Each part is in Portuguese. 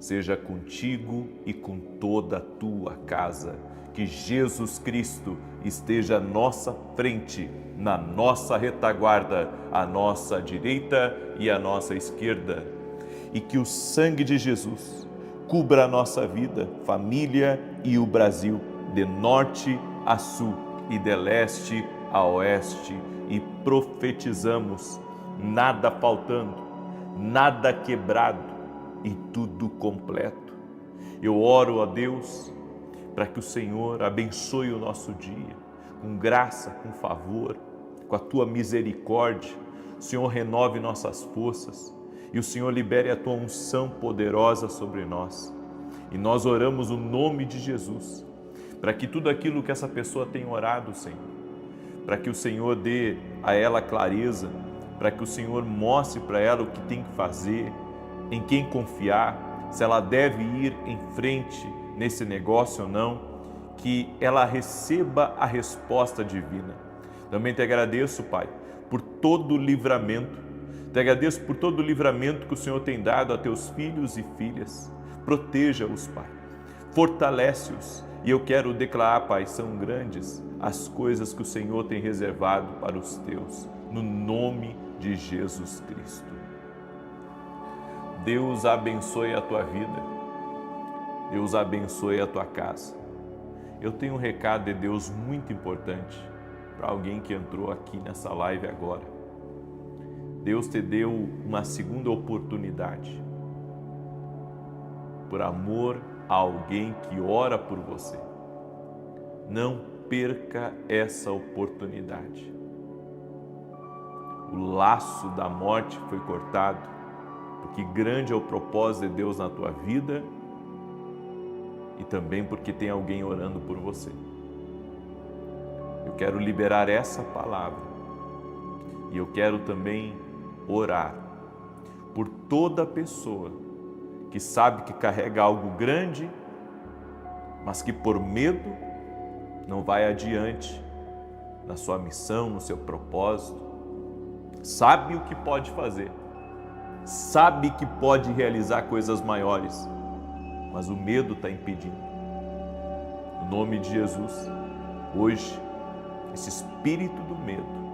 seja contigo e com toda a tua casa. Que Jesus Cristo esteja à nossa frente, na nossa retaguarda, à nossa direita e à nossa esquerda. E que o sangue de Jesus cubra a nossa vida, família e o Brasil, de norte a sul e de leste a oeste. E profetizamos, nada faltando, nada quebrado e tudo completo. Eu oro a Deus para que o Senhor abençoe o nosso dia, com graça, com favor, com a tua misericórdia. O Senhor renove nossas forças e o Senhor libere a tua unção poderosa sobre nós. E nós oramos o nome de Jesus, para que tudo aquilo que essa pessoa tem orado, Senhor, para que o Senhor dê a ela clareza, para que o Senhor mostre para ela o que tem que fazer, em quem confiar, se ela deve ir em frente nesse negócio ou não, que ela receba a resposta divina. Também te agradeço, Pai, por todo o livramento. Te agradeço por todo o livramento que o Senhor tem dado a teus filhos e filhas. Proteja-os, Pai. Fortalece-os. E eu quero declarar, Pai, são grandes as coisas que o Senhor tem reservado para os teus, no nome de Jesus Cristo. Deus abençoe a tua vida. Deus abençoe a tua casa. Eu tenho um recado de Deus muito importante para alguém que entrou aqui nessa live agora. Deus te deu uma segunda oportunidade, por amor a alguém que ora por você. Não perca essa oportunidade. O laço da morte foi cortado, porque grande é o propósito de Deus na tua vida e também porque tem alguém orando por você. Eu quero liberar essa palavra e eu quero também orar por toda pessoa que sabe que carrega algo grande, mas que por medo não vai adiante na sua missão, no seu propósito. Sabe o que pode fazer, sabe que pode realizar coisas maiores, mas o medo está impedindo. No nome de Jesus, hoje, esse espírito do medo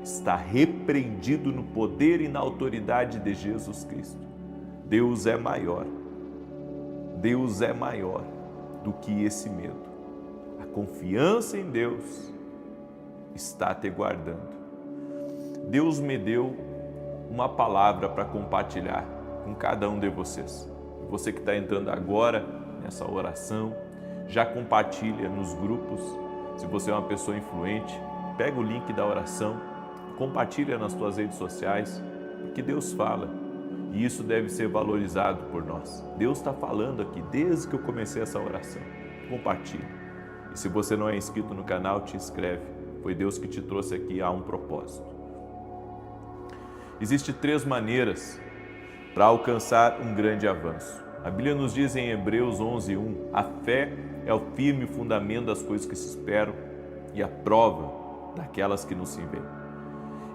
está repreendido no poder e na autoridade de Jesus Cristo. Deus é maior. Deus é maior do que esse medo. A confiança em Deus está te guardando. Deus me deu uma palavra para compartilhar com cada um de vocês. Você que está entrando agora nessa oração, já compartilha nos grupos. Se você é uma pessoa influente, pega o link da oração, compartilha nas suas redes sociais, porque Deus fala e isso deve ser valorizado por nós. Deus está falando aqui desde que eu comecei essa oração. Compartilhe. E se você não é inscrito no canal, te inscreve. Foi Deus que te trouxe aqui a um propósito. Existem 3 maneiras para alcançar um grande avanço. A Bíblia nos diz em Hebreus 11:1, a fé é o firme fundamento das coisas que se esperam e a prova daquelas que não se veem.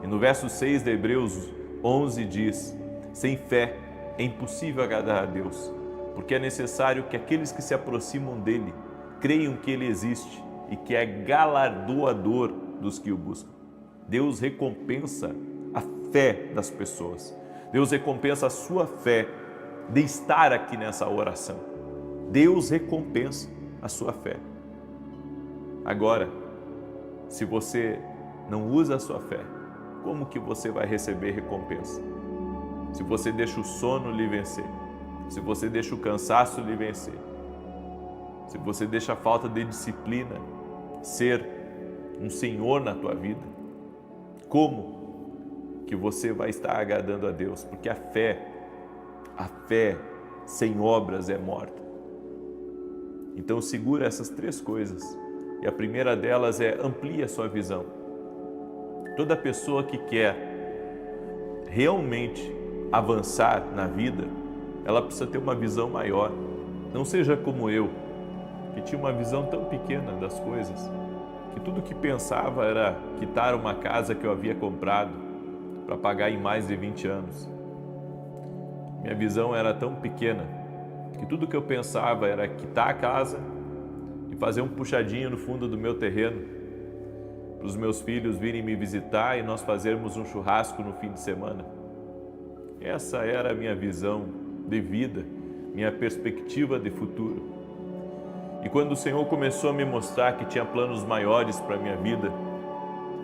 E no verso 6 de Hebreus 11 diz, sem fé é impossível agradar a Deus, porque é necessário que aqueles que se aproximam dele creiam que ele existe e que é galardoador dos que o buscam. Deus recompensa a fé das pessoas. Deus recompensa a sua fé de estar aqui nessa oração. Deus recompensa a sua fé. Agora, se você não usa a sua fé, como que você vai receber recompensa? Se você deixa o sono lhe vencer, se você deixa o cansaço lhe vencer, se você deixa a falta de disciplina ser um senhor na tua vida, como que você vai estar agradando a Deus? Porque a fé sem obras é morta. Então segura essas 3 coisas. E a primeira delas é amplie a sua visão. Toda pessoa que quer realmente avançar na vida, ela precisa ter uma visão maior. Não seja como eu, que tinha uma visão tão pequena das coisas, que tudo que pensava era quitar uma casa que eu havia comprado para pagar em mais de 20 anos. Minha visão era tão pequena que tudo que eu pensava era quitar a casa e fazer um puxadinho no fundo do meu terreno, para os meus filhos virem me visitar e nós fazermos um churrasco no fim de semana. Essa era a minha visão de vida, minha perspectiva de futuro. E quando o Senhor começou a me mostrar que tinha planos maiores para a minha vida,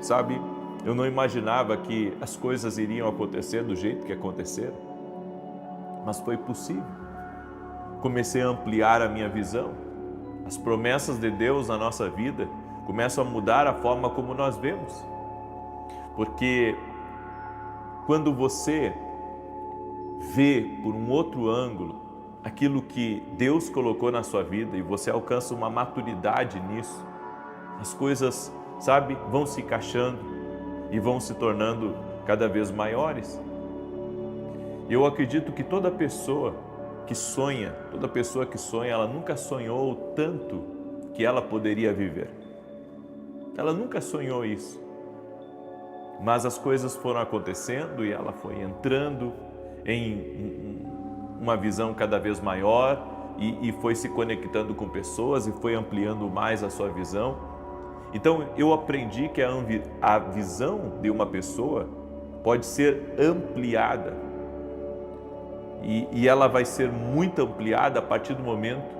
sabe, eu não imaginava que as coisas iriam acontecer do jeito que aconteceram, mas foi possível. Comecei a ampliar a minha visão. As promessas de Deus na nossa vida começam a mudar a forma como nós vemos. Porque quando você vê por um outro ângulo aquilo que Deus colocou na sua vida e você alcança uma maturidade nisso, as coisas, sabe, vão se encaixando e vão se tornando cada vez maiores. Eu acredito que toda pessoa que sonha, ela nunca sonhou tanto que ela poderia viver. Ela nunca sonhou isso. Mas as coisas foram acontecendo e ela foi entrando em uma visão cada vez maior e foi se conectando com pessoas e foi ampliando mais a sua visão. Então eu aprendi que a visão de uma pessoa pode ser ampliada. E ela vai ser muito ampliada a partir do momento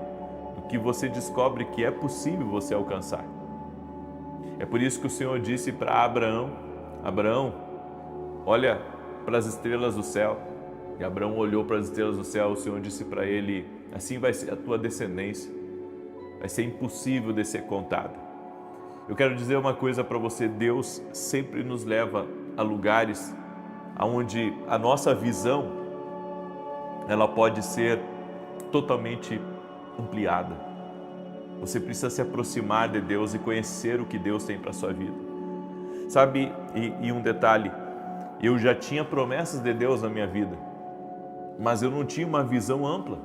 que você descobre que é possível você alcançar. É por isso que o Senhor disse para Abraão: Abraão, olha para as estrelas do céu. E Abraão olhou para as estrelas do céu, o Senhor disse para ele: assim vai ser a tua descendência, vai ser impossível de ser contada. Eu quero dizer uma coisa para você: Deus sempre nos leva a lugares onde a nossa visão ela pode ser totalmente ampliada. Você precisa se aproximar de Deus e conhecer o que Deus tem para a sua vida. Sabe, e um detalhe, eu já tinha promessas de Deus na minha vida, mas eu não tinha uma visão ampla.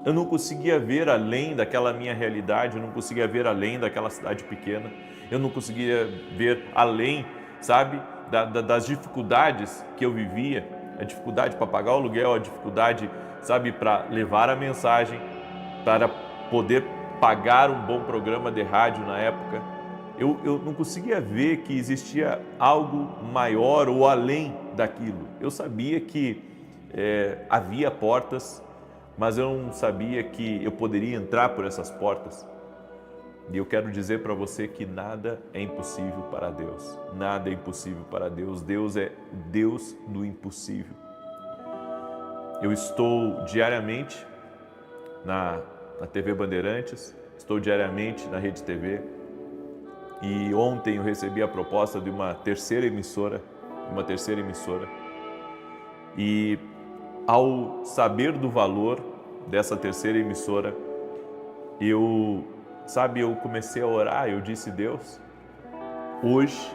Eu não conseguia ver além daquela minha realidade, eu não conseguia ver além daquela cidade pequena, eu não conseguia ver além, sabe, das dificuldades que eu vivia, a dificuldade para pagar o aluguel, a dificuldade, sabe, para levar a mensagem, para poder pagar um bom programa de rádio na época. Eu não conseguia ver que existia algo maior ou além daquilo. Eu sabia que havia portas, mas eu não sabia que eu poderia entrar por essas portas. E eu quero dizer para você que nada é impossível para Deus. Nada é impossível para Deus. Deus é Deus do impossível. Eu estou diariamente na TV Bandeirantes, estou diariamente na Rede TV. E ontem eu recebi a proposta de uma terceira emissora. E ao saber do valor dessa terceira emissora, eu comecei a orar. Eu disse: Deus, hoje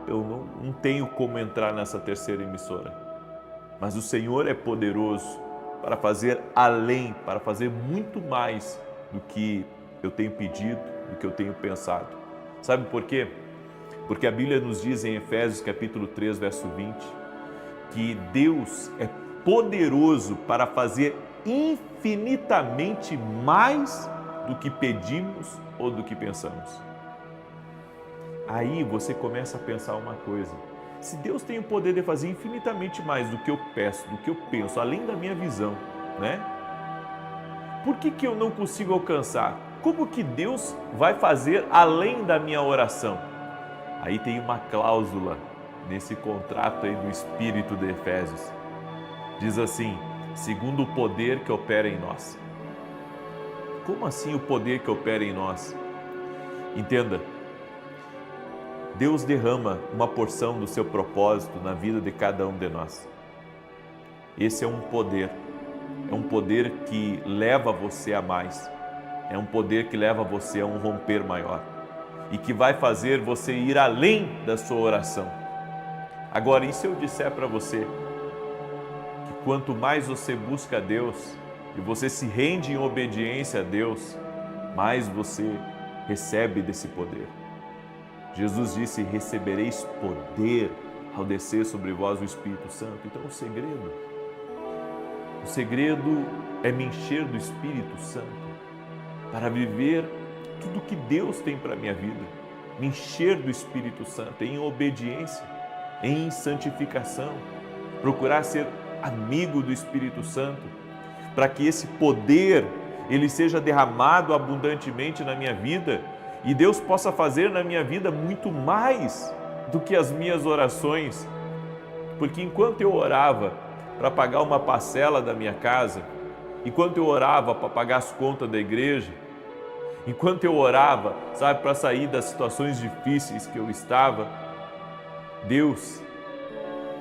eu não tenho como entrar nessa terceira emissora, mas o Senhor é poderoso para fazer além, para fazer muito mais do que eu tenho pedido, do que eu tenho pensado. Sabe por quê? Porque a Bíblia nos diz em Efésios capítulo 3, verso 20, que Deus é poderoso para fazer infinitamente mais do que pedimos ou do que pensamos. Aí você começa a pensar uma coisa: se Deus tem o poder de fazer infinitamente mais do que eu peço, do que eu penso, além da minha visão, né? Por que eu não consigo alcançar? Como que Deus vai fazer além da minha oração? Aí tem uma cláusula nesse contrato aí do Espírito de Efésios. Diz assim: segundo o poder que opera em nós. Como assim o poder que opera em nós? Entenda, Deus derrama uma porção do seu propósito na vida de cada um de nós. Esse é um poder que leva você a mais, é um poder que leva você a um romper maior e que vai fazer você ir além da sua oração. Agora, e se eu disser para você que quanto mais você busca a Deus e você se rende em obediência a Deus, mais você recebe desse poder? Jesus disse: recebereis poder ao descer sobre vós o Espírito Santo. Então o O segredo é me encher do Espírito Santo para viver tudo que Deus tem para a minha vida. Me encher do Espírito Santo em obediência, em santificação. Procurar ser amigo do Espírito Santo para que esse poder ele seja derramado abundantemente na minha vida e Deus possa fazer na minha vida muito mais do que as minhas orações. Porque enquanto eu orava para pagar uma parcela da minha casa, enquanto eu orava para pagar as contas da igreja, enquanto eu orava, sabe, para sair das situações difíceis que eu estava, Deus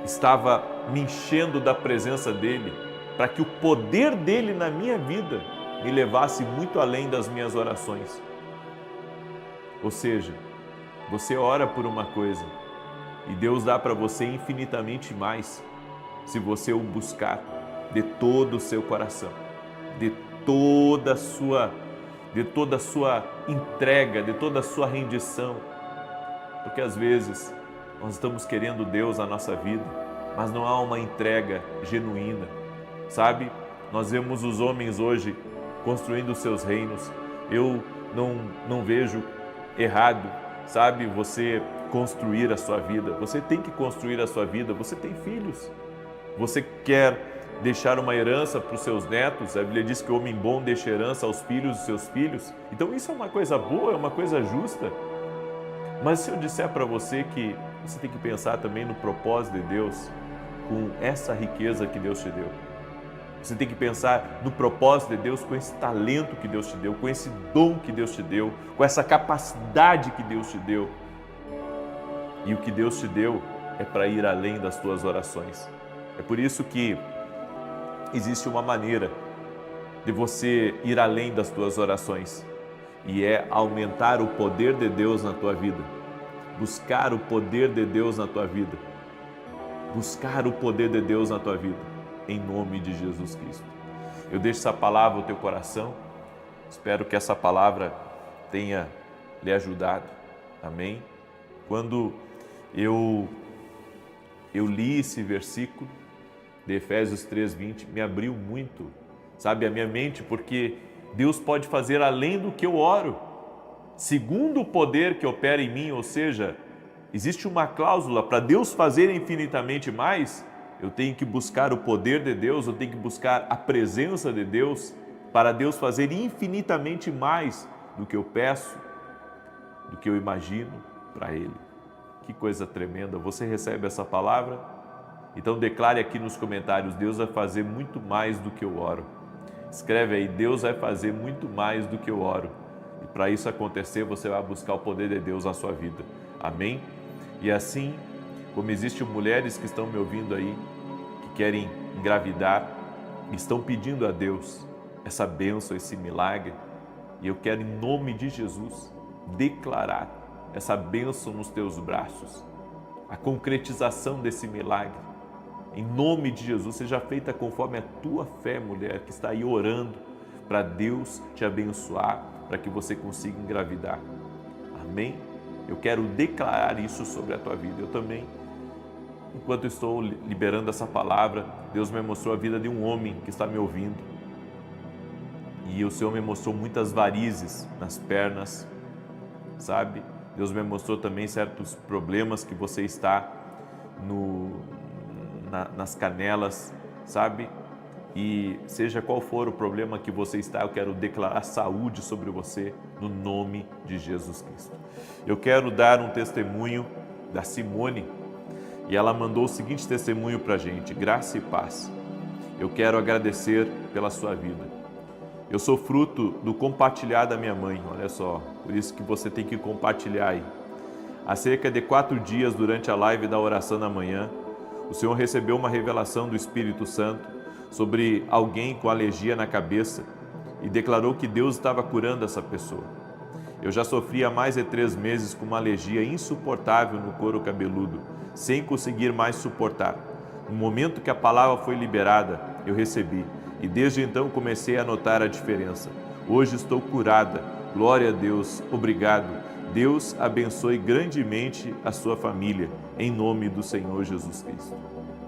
estava me enchendo da presença dEle, para que o poder dEle na minha vida me levasse muito além das minhas orações. Ou seja, você ora por uma coisa e Deus dá para você infinitamente mais se você o buscar de todo o seu coração, de toda a sua entrega, de toda a sua rendição. Porque às vezes nós estamos querendo Deus na nossa vida, mas não há uma entrega genuína, sabe? Nós vemos os homens hoje construindo os seus reinos. Eu não vejo errado, sabe? Você construir a sua vida. Você tem que construir a sua vida. Você tem filhos. Você quer deixar uma herança para os seus netos. A Bíblia diz que o homem bom deixa herança aos filhos dos seus filhos. Então isso é uma coisa boa, é uma coisa justa. Mas se eu disser para você que você tem que pensar também no propósito de Deus com essa riqueza que Deus te deu. Você tem que pensar no propósito de Deus com esse talento que Deus te deu, com esse dom que Deus te deu, com essa capacidade que Deus te deu. E o que Deus te deu é para ir além das tuas orações. É por isso que existe uma maneira de você ir além das tuas orações e é aumentar o poder de Deus na tua vida. Buscar o poder de Deus na tua vida. Buscar o poder de Deus na tua vida. Em nome de Jesus Cristo. Eu deixo essa palavra no teu coração. Espero que essa palavra tenha lhe ajudado. Amém? Quando eu li esse versículo de Efésios 3:20, me abriu muito, sabe, a minha mente, porque Deus pode fazer além do que eu oro, segundo o poder que opera em mim, ou seja, existe uma cláusula para Deus fazer infinitamente mais. Eu tenho que buscar o poder de Deus, eu tenho que buscar a presença de Deus para Deus fazer infinitamente mais do que eu peço, do que eu imagino para Ele. Que coisa tremenda! Você recebe essa palavra? Então declare aqui nos comentários, Deus vai fazer muito mais do que eu oro. Escreve aí, Deus vai fazer muito mais do que eu oro. E para isso acontecer, você vai buscar o poder de Deus na sua vida. Amém? E assim, como existem mulheres que estão me ouvindo aí, que querem engravidar, estão pedindo a Deus essa bênção, esse milagre, e eu quero, em nome de Jesus, declarar essa bênção nos teus braços, a concretização desse milagre. Em nome de Jesus, seja feita conforme a tua fé, mulher, que está aí orando para Deus te abençoar, para que você consiga engravidar. Amém? Eu quero declarar isso sobre a tua vida. Eu também, enquanto estou liberando essa palavra, Deus me mostrou a vida de um homem que está me ouvindo. E o Senhor me mostrou muitas varizes nas pernas, sabe? Deus me mostrou também certos problemas que você está nas canelas, sabe? E seja qual for o problema que você está, eu quero declarar saúde sobre você, no nome de Jesus Cristo. Eu quero dar um testemunho da Simone, e ela mandou o seguinte testemunho para a gente: graça e paz. Eu quero agradecer pela sua vida. Eu sou fruto do compartilhar da minha mãe, olha só, por isso que você tem que compartilhar aí. Há cerca de 4 dias, durante a live da oração da manhã, o Senhor recebeu uma revelação do Espírito Santo sobre alguém com alergia na cabeça e declarou que Deus estava curando essa pessoa. Eu já sofri há mais de 3 meses com uma alergia insuportável no couro cabeludo, sem conseguir mais suportar. No momento que a palavra foi liberada, eu recebi e desde então comecei a notar a diferença. Hoje estou curada. Glória a Deus. Obrigado. Deus abençoe grandemente a sua família, em nome do Senhor Jesus Cristo.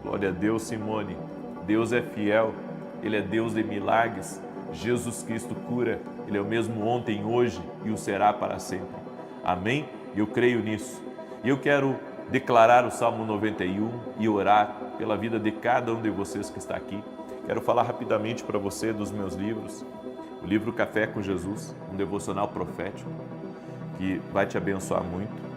Glória a Deus, Simone. Deus é fiel Ele é Deus de milagres. Jesus Cristo cura. Ele é o mesmo ontem, hoje e o será para sempre. Amém? Eu creio nisso. E eu quero declarar o Salmo 91 e orar pela vida de cada um de vocês que está aqui. Quero falar rapidamente para você dos meus livros. O livro Café com Jesus, um devocional profético que vai te abençoar muito.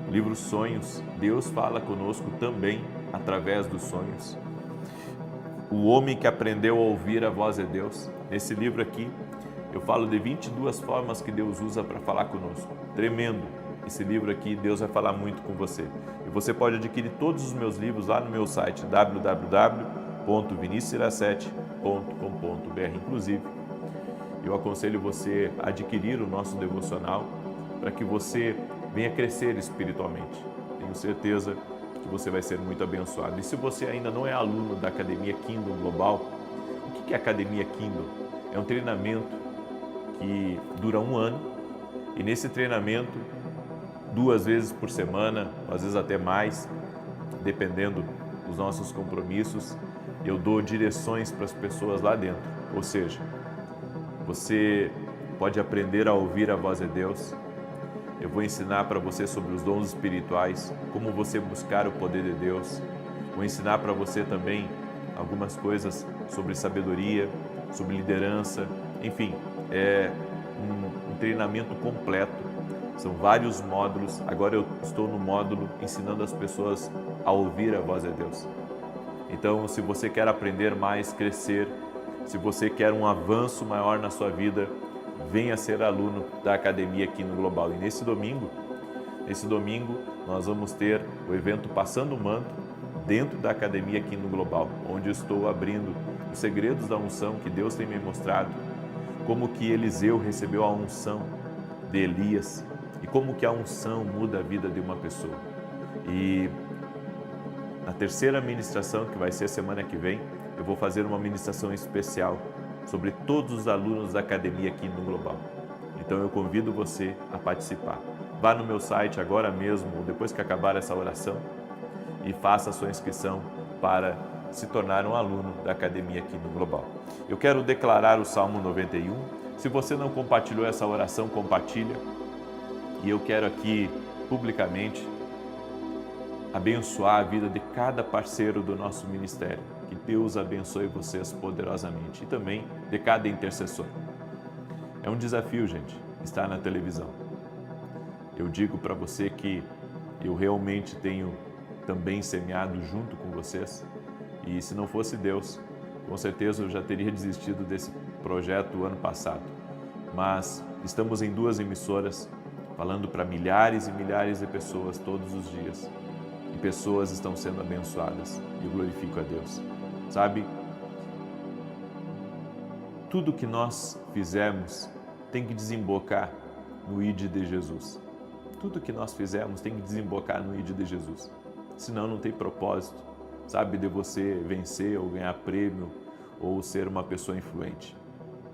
O livro Sonhos, Deus fala conosco também através dos sonhos. O homem que aprendeu a ouvir a voz de Deus. Nesse livro aqui, eu falo de 22 formas que Deus usa para falar conosco. Tremendo. Esse livro aqui, Deus vai falar muito com você. E você pode adquirir todos os meus livros lá no meu site www.vinicius17.com.br. Inclusive, eu aconselho você a adquirir o nosso devocional para que você venha crescer espiritualmente. Tenho certeza que você vai ser muito abençoado. E se você ainda não é aluno da Academia Kingdom Global, o que é a Academia Kingdom? É um treinamento que dura 1 ano e nesse treinamento, 2 vezes por semana, às vezes até mais, dependendo dos nossos compromissos, eu dou direções para as pessoas lá dentro. Ou seja, você pode aprender a ouvir a voz de Deus. Eu vou ensinar para você sobre os dons espirituais, como você buscar o poder de Deus. Vou ensinar para você também algumas coisas sobre sabedoria, sobre liderança, enfim, é um treinamento completo. São vários módulos. Agora eu estou no módulo ensinando as pessoas a ouvir a voz de Deus. Então, se você quer aprender mais, crescer, se você quer um avanço maior na sua vida, venha ser aluno da Academia aqui no Global. E nesse domingo, nós vamos ter o evento Passando o Manto dentro da Academia aqui no Global, onde eu estou abrindo os segredos da unção que Deus tem me mostrado, como que Eliseu recebeu a unção de Elias e como que a unção muda a vida de uma pessoa. E na terceira ministração, que vai ser semana que vem, eu vou fazer uma ministração especial sobre todos os alunos da academia aqui no Global. Então eu convido você a participar. Vá no meu site agora mesmo, depois que acabar essa oração, e faça a sua inscrição para se tornar um aluno da academia aqui no Global. Eu quero declarar o Salmo 91. Se você não compartilhou essa oração, compartilha. E eu quero aqui, publicamente, abençoar a vida de cada parceiro do nosso ministério. Que Deus abençoe vocês poderosamente. E também de cada intercessor. É um desafio, gente, estar na televisão. Eu digo para você que eu realmente tenho também semeado junto com vocês. E se não fosse Deus, com certeza eu já teria desistido desse projeto ano passado. Mas estamos em 2 emissoras, falando para milhares e milhares de pessoas todos os dias. E pessoas estão sendo abençoadas. E eu glorifico a Deus. Sabe? Tudo que nós fizermos tem que desembocar no ID de Jesus. Tudo que nós fizermos tem que desembocar no ID de Jesus. Senão não tem propósito, sabe, de você vencer ou ganhar prêmio ou ser uma pessoa influente.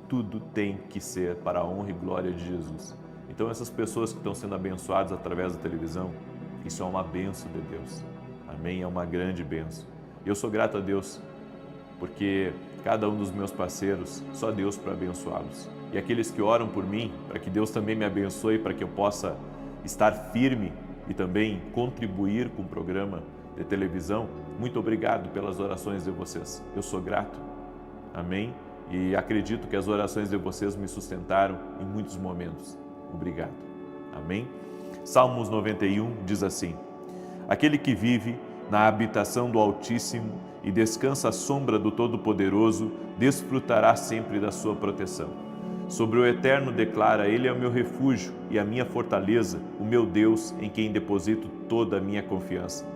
Tudo tem que ser para a honra e glória de Jesus. Então essas pessoas que estão sendo abençoadas através da televisão, isso é uma bênção de Deus. Amém? É uma grande bênção. Eu sou grato a Deus, porque cada um dos meus parceiros, só Deus para abençoá-los. E aqueles que oram por mim, para que Deus também me abençoe, para que eu possa estar firme e também contribuir com o programa de televisão, muito obrigado pelas orações de vocês. Eu sou grato. Amém? E acredito que as orações de vocês me sustentaram em muitos momentos. Obrigado. Amém? Salmos 91 diz assim: aquele que vive na habitação do Altíssimo e descansa à sombra do Todo-Poderoso, desfrutará sempre da sua proteção. Sobre o Eterno declara: Ele é o meu refúgio e a minha fortaleza, o meu Deus, em quem deposito toda a minha confiança.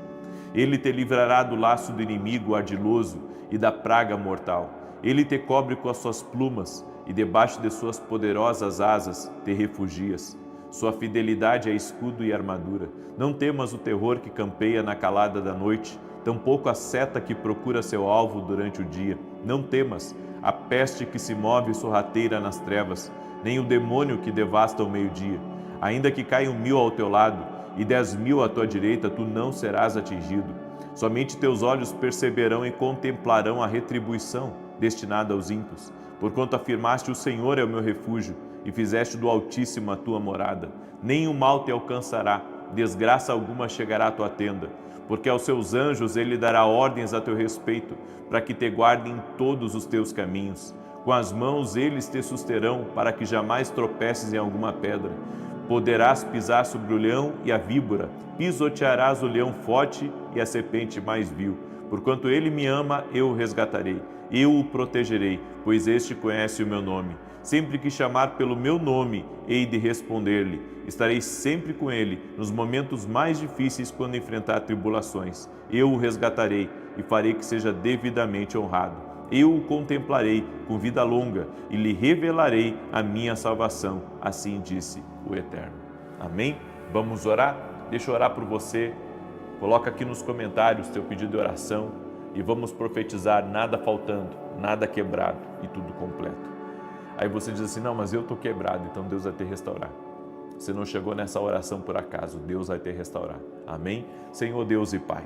Ele te livrará do laço do inimigo ardiloso e da praga mortal. Ele te cobre com as suas plumas e debaixo de suas poderosas asas te refugias. Sua fidelidade é escudo e armadura. Não temas o terror que campeia na calada da noite, tampouco a seta que procura seu alvo durante o dia. Não temas a peste que se move sorrateira nas trevas, nem o demônio que devasta ao meio-dia. Ainda que caiam 1000 ao teu lado e 10.000 à tua direita, tu não serás atingido. Somente teus olhos perceberão e contemplarão a retribuição destinada aos ímpios. Porquanto afirmaste: o Senhor é o meu refúgio, e fizeste do Altíssimo a tua morada. Nenhum mal te alcançará, desgraça alguma chegará à tua tenda, porque aos seus anjos ele dará ordens a teu respeito, para que te guardem em todos os teus caminhos. Com as mãos eles te susterão, para que jamais tropeces em alguma pedra. Poderás pisar sobre o leão e a víbora, pisotearás o leão forte e a serpente mais vil. Porquanto ele me ama, eu o resgatarei, eu o protegerei, pois este conhece o meu nome. Sempre que chamar pelo meu nome, hei de responder-lhe. Estarei sempre com ele, nos momentos mais difíceis, quando enfrentar tribulações. Eu o resgatarei e farei que seja devidamente honrado. Eu o contemplarei com vida longa e lhe revelarei a minha salvação. Assim disse o Eterno. Amém? Vamos orar? Deixa eu orar por você. Coloca aqui nos comentários teu pedido de oração e vamos profetizar nada faltando, nada quebrado e tudo completo. Aí você diz assim: não, mas eu estou quebrado, então Deus vai te restaurar. Você não chegou nessa oração por acaso, Deus vai te restaurar. Amém? Senhor Deus e Pai,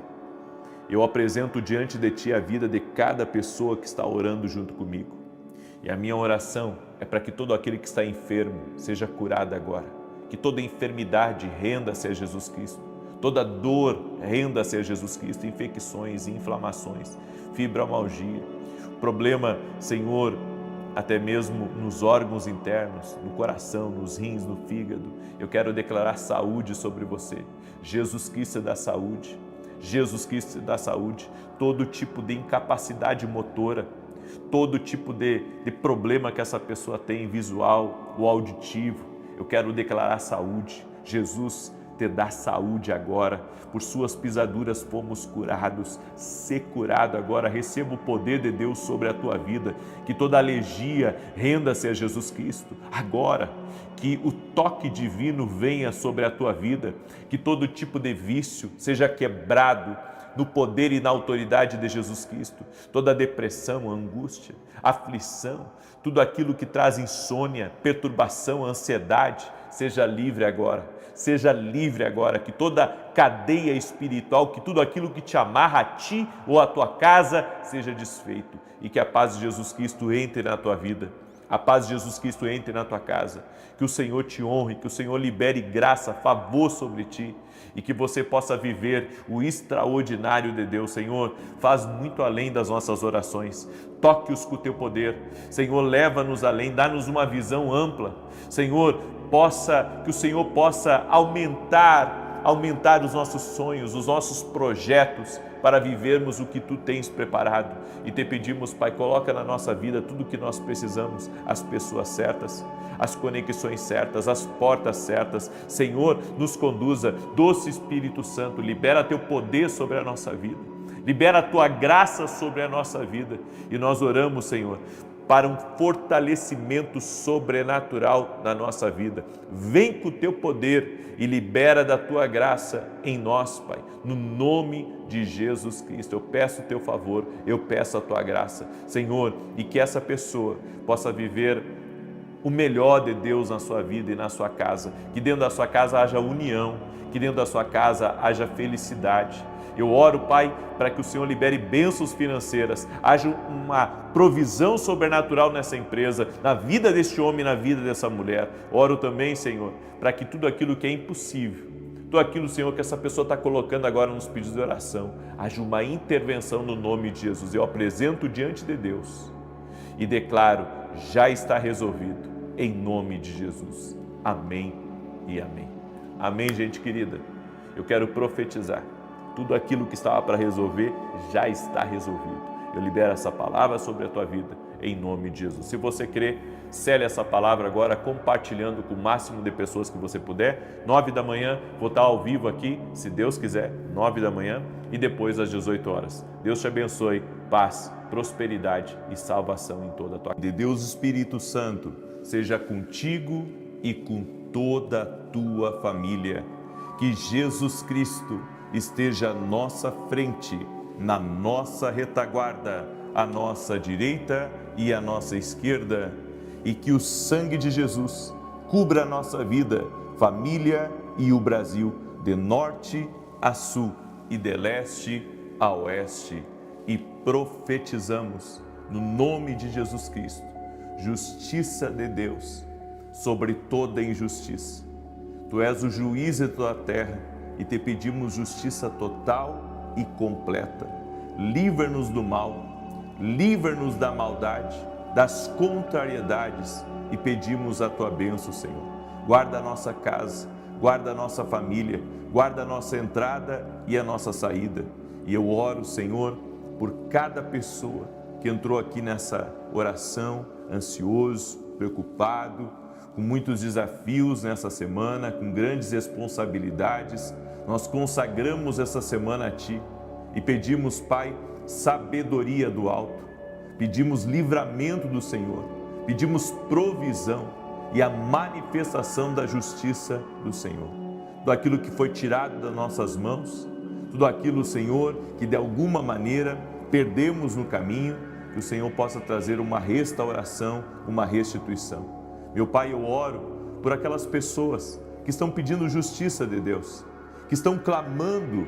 eu apresento diante de Ti a vida de cada pessoa que está orando junto comigo. E a minha oração é para que todo aquele que está enfermo seja curado agora. Que toda enfermidade renda-se a Jesus Cristo. Toda dor renda-se a Jesus Cristo. Infecções, inflamações, fibromialgia. Problema, Senhor, até mesmo nos órgãos internos, no coração, nos rins, no fígado. Eu quero declarar saúde sobre você. Jesus Cristo dá saúde. Jesus Cristo dá saúde. Todo tipo de incapacidade motora, todo tipo de problema que essa pessoa tem, visual ou auditivo, eu quero declarar saúde. Jesus te dá saúde agora. Por suas pisaduras fomos curados. Ser curado agora. Receba o poder de Deus sobre a tua vida. Que toda alergia renda-se a Jesus Cristo agora. Que o toque divino venha sobre a tua vida. Que todo tipo de vício seja quebrado no poder e na autoridade de Jesus Cristo. Toda depressão, angústia, aflição, tudo aquilo que traz insônia, perturbação, ansiedade, seja livre agora. Seja livre agora, que toda cadeia espiritual, que tudo aquilo que te amarra a ti ou a tua casa seja desfeito e que a paz de Jesus Cristo entre na tua vida. A paz de Jesus Cristo entre na tua casa, que o Senhor te honre, que o Senhor libere graça, favor sobre ti e que você possa viver o extraordinário de Deus. Senhor, faz muito além das nossas orações, toque-os com o teu poder. Senhor, leva-nos além, dá-nos uma visão ampla. Senhor, que o Senhor possa aumentar os nossos sonhos, os nossos projetos, para vivermos o que Tu tens preparado. E te pedimos, Pai, coloca na nossa vida tudo o que nós precisamos, as pessoas certas, as conexões certas, as portas certas. Senhor, nos conduza, doce Espírito Santo, libera Teu poder sobre a nossa vida, libera a Tua graça sobre a nossa vida. E nós oramos, Senhor, para um fortalecimento sobrenatural na nossa vida. Vem com o Teu poder e libera da Tua graça em nós, Pai, no nome de Jesus Cristo. Eu peço o Teu favor, eu peço a Tua graça, Senhor, e que essa pessoa possa viver o melhor de Deus na sua vida e na sua casa, que dentro da sua casa haja união, que dentro da sua casa haja felicidade. Eu oro, Pai, para que o Senhor libere bênçãos financeiras, haja uma provisão sobrenatural nessa empresa, na vida deste homem, na vida dessa mulher. Oro também, Senhor, para que tudo aquilo que é impossível, tudo aquilo, Senhor, que essa pessoa está colocando agora nos pedidos de oração, haja uma intervenção no nome de Jesus. Eu apresento diante de Deus e declaro, já está resolvido, em nome de Jesus. Amém e amém. Amém, gente querida. Eu quero profetizar. Tudo aquilo que estava para resolver já está resolvido. Eu libero essa palavra sobre a tua vida, em nome de Jesus. Se você crê, cele essa palavra agora, compartilhando com o máximo de pessoas que você puder. 9 da manhã, vou estar ao vivo aqui, se Deus quiser, 9 da manhã e depois às 18 horas. Deus te abençoe, paz, prosperidade e salvação em toda a tua vida. De Deus Espírito Santo, seja contigo e com toda a tua família. Que Jesus Cristo esteja à nossa frente, na nossa retaguarda, à nossa direita e à nossa esquerda, e que o sangue de Jesus cubra a nossa vida, família e o Brasil, de norte a sul e de leste a oeste. E profetizamos: no nome de Jesus Cristo, justiça de Deus sobre toda injustiça. Tu és o juiz de toda a terra e te pedimos justiça total e completa. Livra-nos do mal, livra-nos da maldade, das contrariedades e pedimos a tua bênção, Senhor. Guarda a nossa casa, guarda a nossa família, guarda a nossa entrada e a nossa saída. E eu oro, Senhor, por cada pessoa que entrou aqui nessa oração, ansioso, preocupado, com muitos desafios nessa semana, com grandes responsabilidades. Nós consagramos essa semana a Ti e pedimos, Pai, sabedoria do alto, pedimos livramento do Senhor, pedimos provisão e a manifestação da justiça do Senhor. Tudo aquilo que foi tirado das nossas mãos, tudo aquilo, Senhor, que de alguma maneira perdemos no caminho, que o Senhor possa trazer uma restauração, uma restituição. Meu Pai, eu oro por aquelas pessoas que estão pedindo justiça de Deus, que estão clamando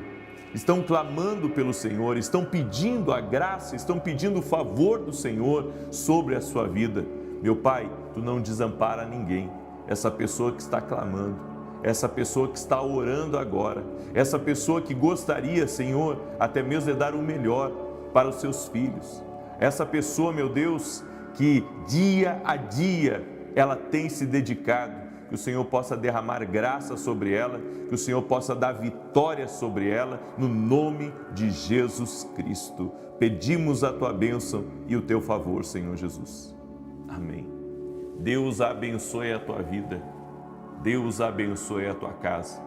pelo Senhor, estão pedindo a graça, estão pedindo o favor do Senhor sobre a sua vida. Meu Pai, Tu não desampara ninguém, essa pessoa que está clamando, essa pessoa que está orando agora, essa pessoa que gostaria, Senhor, até mesmo de dar o melhor para os seus filhos, essa pessoa, meu Deus, que dia a dia ela tem se dedicado, que o Senhor possa derramar graça sobre ela, que o Senhor possa dar vitória sobre ela, no nome de Jesus Cristo. Pedimos a Tua bênção e o Teu favor, Senhor Jesus. Amém. Deus abençoe a tua vida, Deus abençoe a tua casa.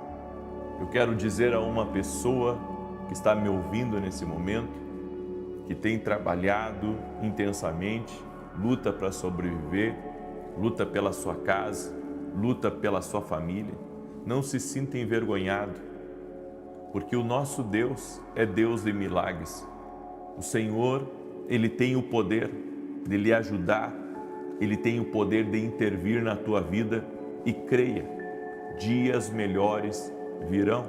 Eu quero dizer a uma pessoa que está me ouvindo nesse momento, que tem trabalhado intensamente, luta para sobreviver, luta pela sua casa, luta pela sua família. Não se sinta envergonhado, porque o nosso Deus é Deus de milagres. O Senhor, Ele tem o poder de lhe ajudar, Ele tem o poder de intervir na tua vida e creia, dias melhores virão.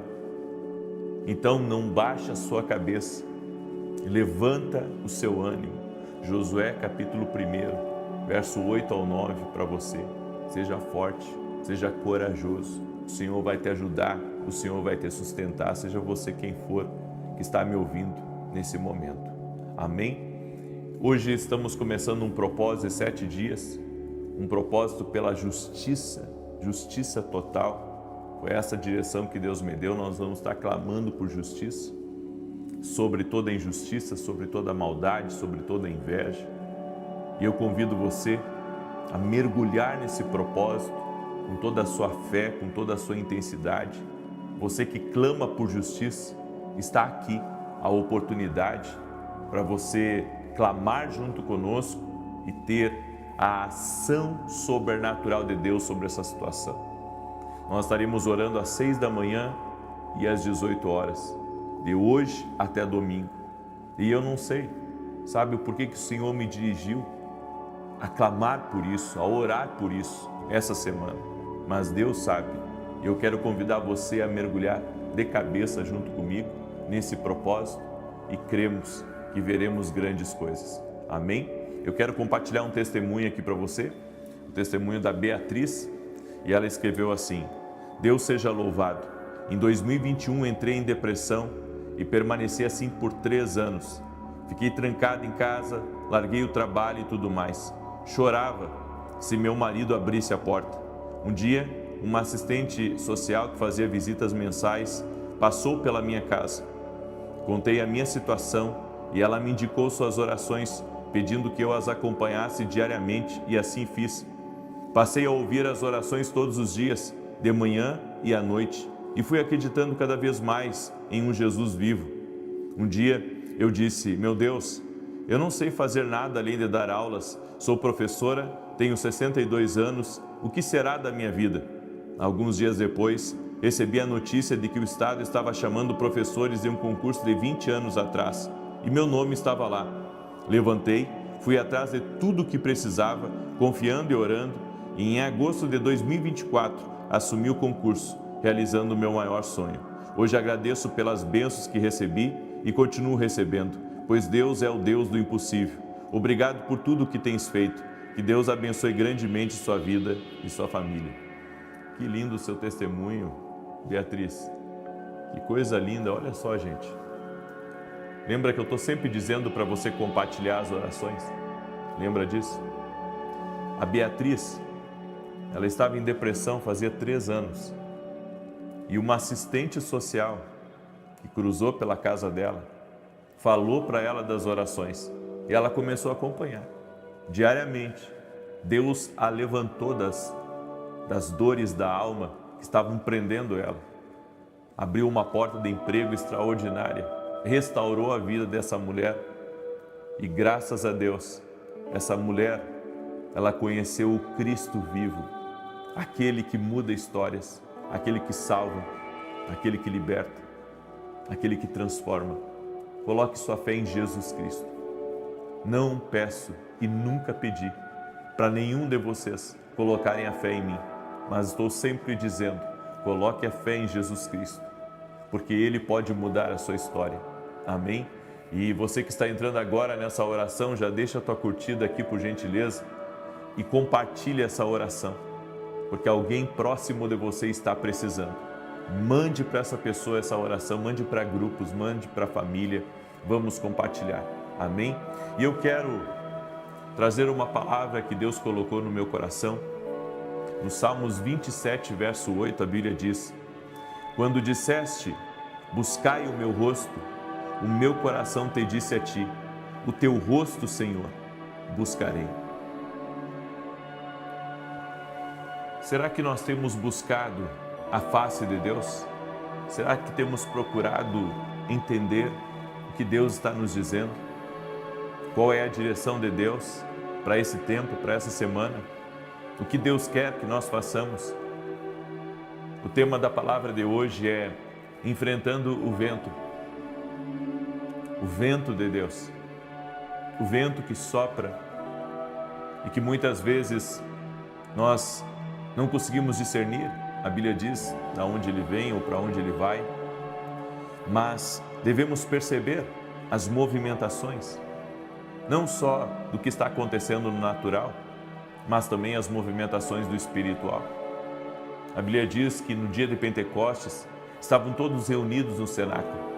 Então não baixe a sua cabeça, levanta o seu ânimo. Josué capítulo 1, verso 8 ao 9 para você. Seja forte, seja corajoso. O Senhor vai te ajudar, o Senhor vai te sustentar, seja você quem for que está me ouvindo nesse momento. Amém? Hoje estamos começando um propósito de 7 dias, um propósito pela justiça, justiça total. Foi essa direção que Deus me deu. Nós vamos estar clamando por justiça, sobre toda injustiça, sobre toda maldade, sobre toda inveja. E eu convido você a mergulhar nesse propósito com toda a sua fé, com toda a sua intensidade. Você que clama por justiça, está aqui a oportunidade para você clamar junto conosco e ter a ação sobrenatural de Deus sobre essa situação. Nós estaremos orando às 6 da manhã e às 18 horas, de hoje até domingo. E eu não sei, sabe o porquê que o Senhor me dirigiu a clamar por isso, a orar por isso essa semana. Mas Deus sabe. Eu quero convidar você a mergulhar de cabeça junto comigo nesse propósito e cremos que veremos grandes coisas. Amém? Eu quero compartilhar um testemunho aqui para você, o testemunho da Beatriz, e ela escreveu assim: Deus seja louvado. Em 2021 entrei em depressão e permaneci assim por 3 anos. Fiquei trancado em casa, larguei o trabalho e tudo mais. Chorava se meu marido abrisse a porta. Um dia, uma assistente social que fazia visitas mensais passou pela minha casa. Contei a minha situação e ela me indicou suas orações, pedindo que eu as acompanhasse diariamente, e assim fiz. Passei a ouvir as orações todos os dias, de manhã e à noite, e fui acreditando cada vez mais em um Jesus vivo. Um dia eu disse: meu Deus, eu não sei fazer nada além de dar aulas, sou professora, tenho 62 anos, o que será da minha vida? Alguns dias depois, recebi a notícia de que o Estado estava chamando professores de um concurso de 20 anos atrás, e meu nome estava lá. Levantei, fui atrás de tudo o que precisava, confiando e orando, e em agosto de 2024 assumi o concurso, realizando o meu maior sonho. Hoje agradeço pelas bênçãos que recebi e continuo recebendo, pois Deus é o Deus do impossível. Obrigado por tudo que tens feito. Que Deus abençoe grandemente sua vida e sua família. Que lindo o seu testemunho, Beatriz. Que coisa linda, olha só, gente. Lembra que eu estou sempre dizendo para você compartilhar as orações? Lembra disso? A Beatriz, ela estava em depressão fazia 3 anos. E uma assistente social que cruzou pela casa dela, falou para ela das orações. E ela começou a acompanhar. Diariamente, Deus a levantou das dores da alma que estavam prendendo ela. Abriu uma porta de emprego extraordinária, restaurou a vida dessa mulher. E graças a Deus, essa mulher, ela conheceu o Cristo vivo, aquele que muda histórias, aquele que salva, aquele que liberta, aquele que transforma. Coloque sua fé em Jesus Cristo. Não peço e nunca pedi para nenhum de vocês colocarem a fé em mim, mas estou sempre dizendo, coloque a fé em Jesus Cristo, porque Ele pode mudar a sua história. Amém? E você que está entrando agora nessa oração, já deixa a tua curtida aqui por gentileza e compartilhe essa oração, porque alguém próximo de você está precisando. Mande para essa pessoa essa oração, mande para grupos, mande para a família, vamos compartilhar. Amém? E eu quero trazer uma palavra que Deus colocou no meu coração. No Salmos 27, verso 8, a Bíblia diz: quando disseste, buscai o meu rosto, o meu coração te disse a ti, o teu rosto, Senhor, buscarei. Será que nós temos buscado a face de Deus? Será que temos procurado entender o que Deus está nos dizendo? Qual é a direção de Deus para esse tempo, para essa semana? O que Deus quer que nós façamos? O tema da palavra de hoje é enfrentando o vento. O vento de Deus. O vento que sopra e que muitas vezes nós não conseguimos discernir. A Bíblia diz de onde ele vem ou para onde ele vai. Mas devemos perceber as movimentações, não só do que está acontecendo no natural, mas também as movimentações do espiritual. A Bíblia diz que no dia de Pentecostes estavam todos reunidos no cenáculo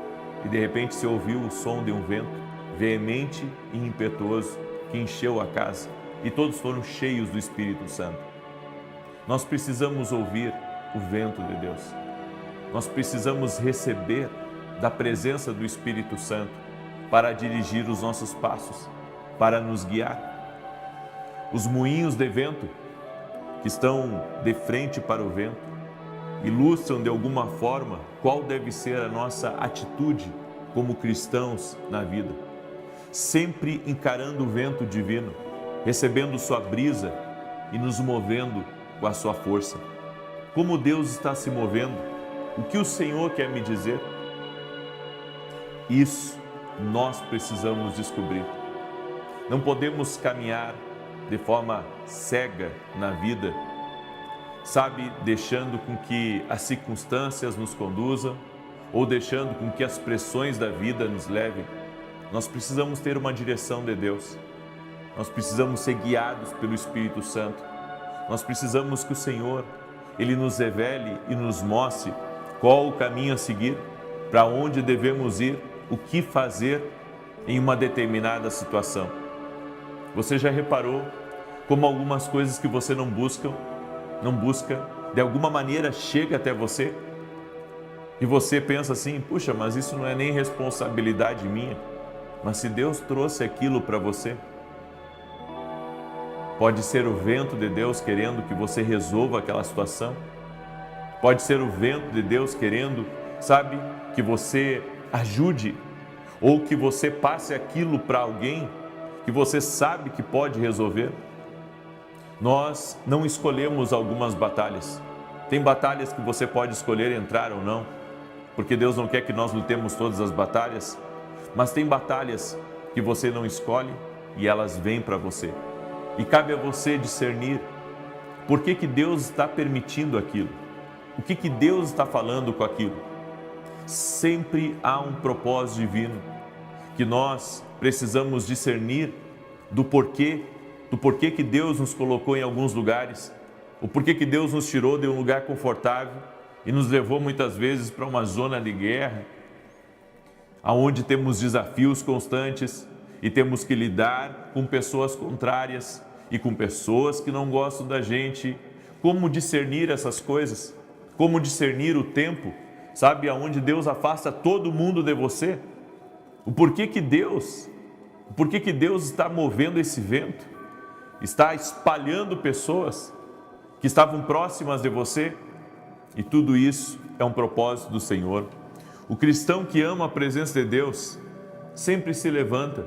e de repente se ouviu o som de um vento veemente e impetuoso que encheu a casa e todos foram cheios do Espírito Santo. Nós precisamos ouvir o vento de Deus. Nós precisamos receber da presença do Espírito Santo para dirigir os nossos passos, para nos guiar. Os moinhos de vento que estão de frente para o vento ilustram de alguma forma qual deve ser a nossa atitude como cristãos na vida. Sempre encarando o vento divino, recebendo sua brisa e nos movendo com a sua força. Como Deus está se movendo? O que o Senhor quer me dizer? Isso nós precisamos descobrir. Não podemos caminhar de forma cega na vida, sabe, deixando com que as circunstâncias nos conduzam ou deixando com que as pressões da vida nos levem. Nós precisamos ter uma direção de Deus. Nós precisamos ser guiados pelo Espírito Santo. Nós precisamos que o Senhor, Ele nos revele e nos mostre qual o caminho a seguir, para onde devemos ir, o que fazer em uma determinada situação. Você já reparou como algumas coisas que você não busca, de alguma maneira chega até você? E você pensa assim, puxa, mas isso não é nem responsabilidade minha. Mas se Deus trouxe aquilo para você, pode ser o vento de Deus querendo que você resolva aquela situação. Pode ser o vento de Deus querendo, sabe, que você ajude ou que você passe aquilo para alguém que você sabe que pode resolver. Nós não escolhemos algumas batalhas. Tem batalhas que você pode escolher entrar ou não, porque Deus não quer que nós lutemos todas as batalhas, mas tem batalhas que você não escolhe e elas vêm para você. E cabe a você discernir por que Deus está permitindo aquilo, o que Deus está falando com aquilo. Sempre há um propósito divino que nós precisamos discernir do porquê que Deus nos colocou em alguns lugares, o porquê que Deus nos tirou de um lugar confortável e nos levou muitas vezes para uma zona de guerra, aonde temos desafios constantes e temos que lidar com pessoas contrárias e com pessoas que não gostam da gente. Como discernir essas coisas? Como discernir o tempo? Sabe aonde Deus afasta todo mundo de você? O porquê que Deus está movendo esse vento? Está espalhando pessoas que estavam próximas de você? E tudo isso é um propósito do Senhor. O cristão que ama a presença de Deus sempre se levanta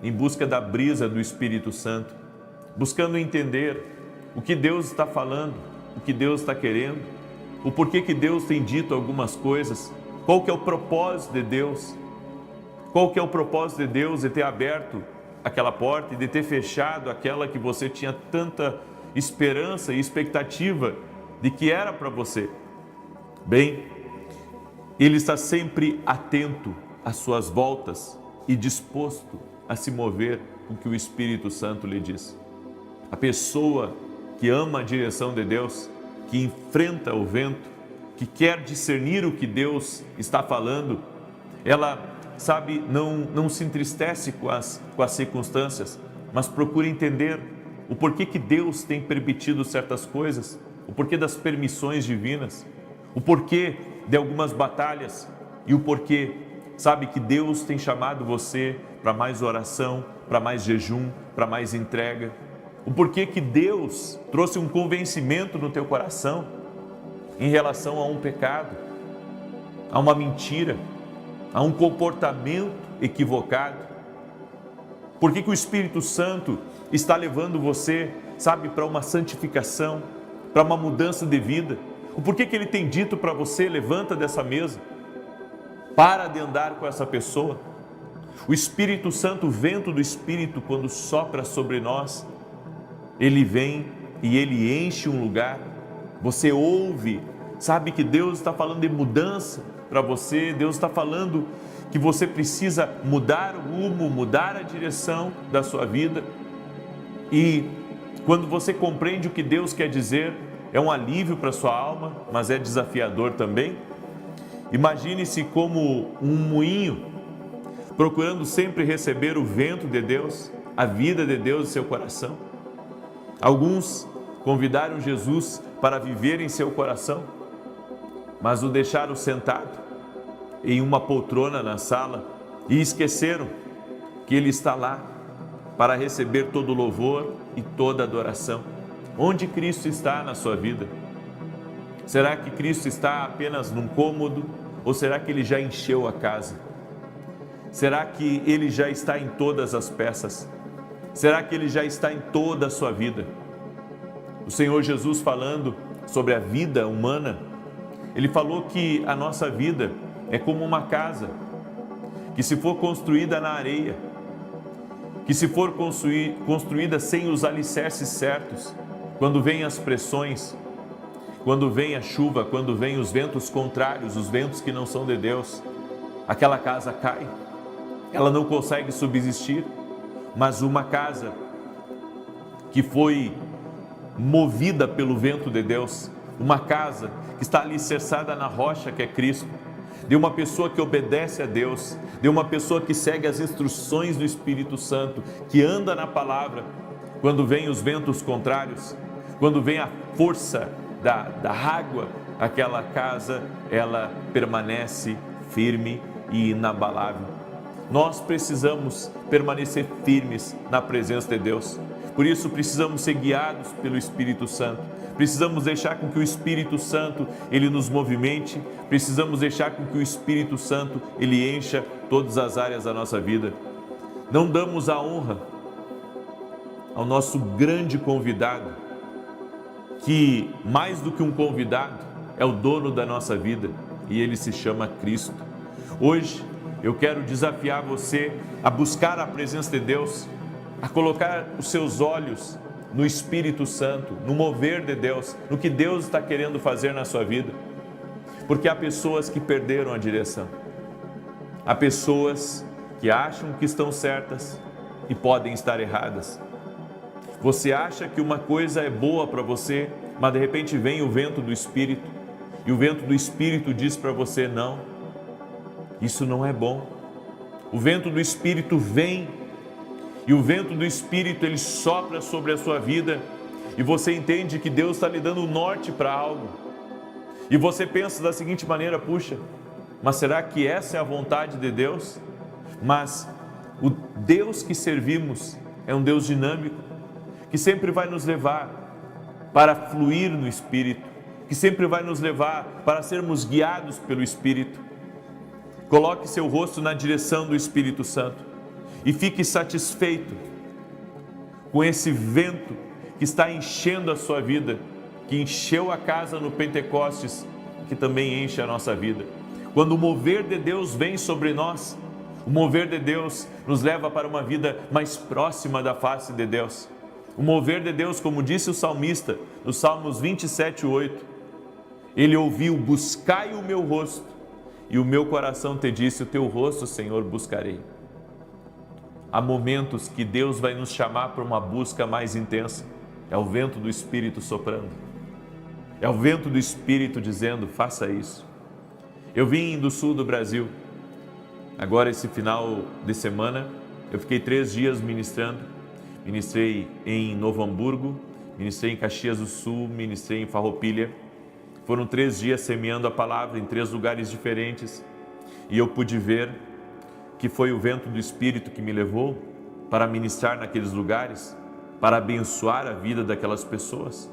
em busca da brisa do Espírito Santo, buscando entender o que Deus está falando, o que Deus está querendo, o porquê que Deus tem dito algumas coisas, qual que é o propósito de Deus, qual que é o propósito de Deus de ter aberto aquela porta e de ter fechado aquela que você tinha tanta esperança e expectativa de que era para você. Bem, Ele está sempre atento às suas voltas e disposto a se mover com o que o Espírito Santo lhe diz. A pessoa que ama a direção de Deus, que enfrenta o vento, que quer discernir o que Deus está falando, ela, sabe, não se entristece com as circunstâncias, mas procura entender o porquê que Deus tem permitido certas coisas, o porquê das permissões divinas, o porquê de algumas batalhas e o porquê, sabe, que Deus tem chamado você para mais oração, para mais jejum, para mais entrega. O porquê que Deus trouxe um convencimento no teu coração em relação a um pecado, a uma mentira, a um comportamento equivocado. Por que o Espírito Santo está levando você, sabe, para uma santificação, para uma mudança de vida? O porquê que Ele tem dito para você, levanta dessa mesa, para de andar com essa pessoa. O Espírito Santo, o vento do Espírito, quando sopra sobre nós, ele vem e ele enche um lugar. Você ouve, sabe que Deus está falando de mudança para você, Deus está falando que você precisa mudar o rumo, mudar a direção da sua vida. E quando você compreende o que Deus quer dizer, é um alívio para a sua alma, mas é desafiador também. Imagine-se como um moinho, procurando sempre receber o vento de Deus, a vida de Deus em seu coração. Alguns convidaram Jesus para viver em seu coração, mas o deixaram sentado em uma poltrona na sala e esqueceram que Ele está lá para receber todo o louvor e toda a adoração. Onde Cristo está na sua vida? Será que Cristo está apenas num cômodo ou será que Ele já encheu a casa? Será que Ele já está em todas as peças? Será que Ele já está em toda a sua vida? O Senhor Jesus, falando sobre a vida humana, Ele falou que a nossa vida é como uma casa, que se for construída na areia, que se for construída sem os alicerces certos, quando vêm as pressões, quando vem a chuva, quando vêm os ventos contrários, os ventos que não são de Deus, aquela casa cai, ela não consegue subsistir. Mas uma casa que foi movida pelo vento de Deus, uma casa que está alicerçada na rocha que é Cristo, de uma pessoa que obedece a Deus, de uma pessoa que segue as instruções do Espírito Santo, que anda na palavra, quando vem os ventos contrários, quando vem a força da água, aquela casa, ela permanece firme e inabalável. Nós precisamos permanecer firmes na presença de Deus. Por isso precisamos ser guiados pelo Espírito Santo. Precisamos deixar com que o Espírito Santo, ele nos movimente. Precisamos deixar com que o Espírito Santo, ele encha todas as áreas da nossa vida. Não damos a honra ao nosso grande convidado, que mais do que um convidado, é o dono da nossa vida, e ele se chama Cristo. Hoje, eu quero desafiar você a buscar a presença de Deus, a colocar os seus olhos no Espírito Santo, no mover de Deus, no que Deus está querendo fazer na sua vida. Porque há pessoas que perderam a direção. Há pessoas que acham que estão certas e podem estar erradas. Você acha que uma coisa é boa para você, mas de repente vem o vento do Espírito, e o vento do Espírito diz para você: não, isso não é bom. O vento do Espírito vem, e o vento do Espírito ele sopra sobre a sua vida, e você entende que Deus está lhe dando um norte para algo. E você pensa da seguinte maneira: puxa, mas será que essa é a vontade de Deus? Mas o Deus que servimos é um Deus dinâmico, que sempre vai nos levar para fluir no Espírito, que sempre vai nos levar para sermos guiados pelo Espírito. Coloque seu rosto na direção do Espírito Santo e fique satisfeito com esse vento que está enchendo a sua vida, que encheu a casa no Pentecostes, que também enche a nossa vida. Quando o mover de Deus vem sobre nós, o mover de Deus nos leva para uma vida mais próxima da face de Deus. O mover de Deus, como disse o salmista, nos Salmos 27:8, ele ouviu: buscai o meu rosto, e o meu coração te disse: o teu rosto, Senhor, buscarei. Há momentos que Deus vai nos chamar para uma busca mais intensa. É o vento do Espírito soprando. É o vento do Espírito dizendo: faça isso. Eu vim do sul do Brasil. Agora, esse final de semana, eu fiquei 3 dias ministrando. Ministrei em Novo Hamburgo, ministrei em Caxias do Sul, ministrei em Farroupilha. Foram 3 dias semeando a palavra em 3 lugares diferentes. E eu pude ver que foi o vento do Espírito que me levou para ministrar naqueles lugares, para abençoar a vida daquelas pessoas.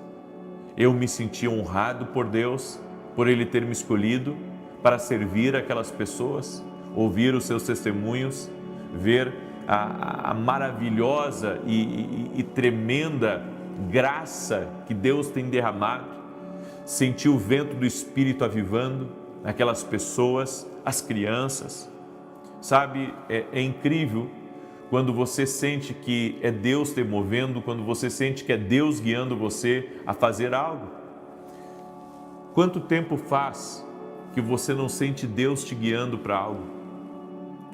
Eu me senti honrado por Deus, por Ele ter me escolhido para servir aquelas pessoas, ouvir os seus testemunhos, ver a maravilhosa e tremenda graça que Deus tem derramado, sentir o vento do Espírito avivando aquelas pessoas, as crianças. Sabe, é incrível quando você sente que é Deus te movendo, quando você sente que é Deus guiando você a fazer algo. Quanto tempo faz que você não sente Deus te guiando para algo?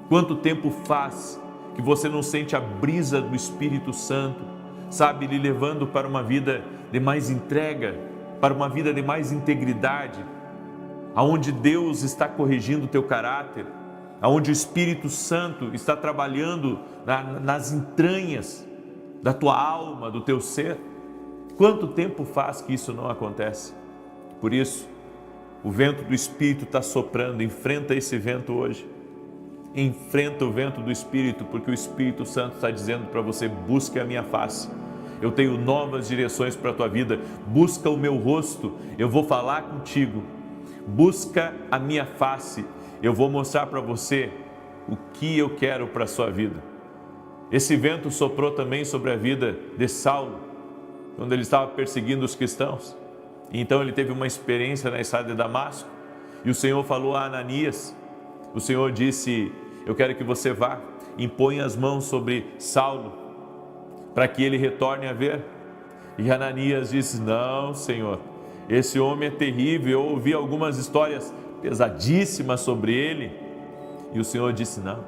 Quanto tempo faz que você não sente a brisa do Espírito Santo, sabe, lhe levando para uma vida de mais entrega, para uma vida de mais integridade, aonde Deus está corrigindo o teu caráter, aonde o Espírito Santo está trabalhando nas entranhas da tua alma, do teu ser? Quanto tempo faz que isso não acontece? Por isso, o vento do Espírito está soprando. Enfrenta esse vento hoje. Enfrenta o vento do Espírito, porque o Espírito Santo está dizendo para você: busque a minha face. Eu tenho novas direções para a tua vida. Busca o meu rosto, eu vou falar contigo. Busca a minha face, eu vou mostrar para você o que eu quero para a sua vida. Esse vento soprou também sobre a vida de Saulo, quando ele estava perseguindo os cristãos. Então ele teve uma experiência na estrada de Damasco, e o Senhor falou a Ananias, o Senhor disse: eu quero que você vá, impõe as mãos sobre Saulo, para que ele retorne a ver. E Ananias disse: não, Senhor, esse homem é terrível, eu ouvi algumas histórias pesadíssimas sobre ele. E o Senhor disse: não,